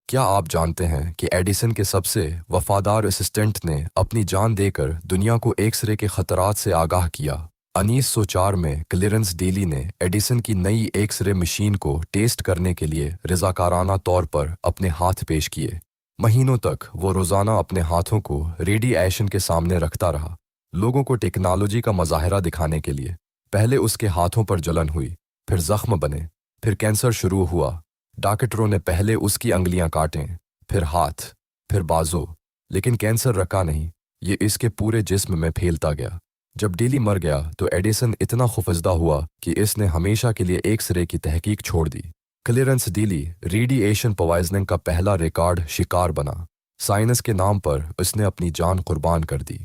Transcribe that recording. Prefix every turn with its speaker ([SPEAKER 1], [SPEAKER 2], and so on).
[SPEAKER 1] کیا آپ جانتے ہیں کہ ایڈیسن کے سب سے وفادار اسسٹنٹ نے اپنی جان دے کر دنیا کو ایکس رے کے خطرات سے آگاہ کیا؟ 1904 میں کلیرنس ڈیلی نے ایڈیسن کی نئی ایکس رے مشین کو ٹیسٹ کرنے کے لیے رضاکارانہ طور پر اپنے ہاتھ پیش کیے۔ مہینوں تک وہ روزانہ اپنے ہاتھوں کو ریڈی ایشن کے سامنے رکھتا رہا، لوگوں کو ٹیکنالوجی کا مظاہرہ دکھانے کے لیے۔ پہلے اس کے ہاتھوں پر جلن ہوئی، پھر زخم بنے، پھر کینسر شروع ہوا۔ ڈاکٹروں نے پہلے اس کی انگلیاں کاٹیں، پھر ہاتھ، پھر بازو، لیکن کینسر رکا نہیں، یہ اس کے پورے جسم میں پھیلتا گیا۔ جب ڈیلی مر گیا تو ایڈیسن اتنا خوفزدہ ہوا کہ اس نے ہمیشہ کے لیے ایکس رے کی تحقیق چھوڑ دی۔ کلیرنس ڈیلی ریڈی ایشن پوائزننگ کا پہلا ریکارڈ شکار بنا۔ سائنس کے نام پر اس نے اپنی جان قربان کر دی۔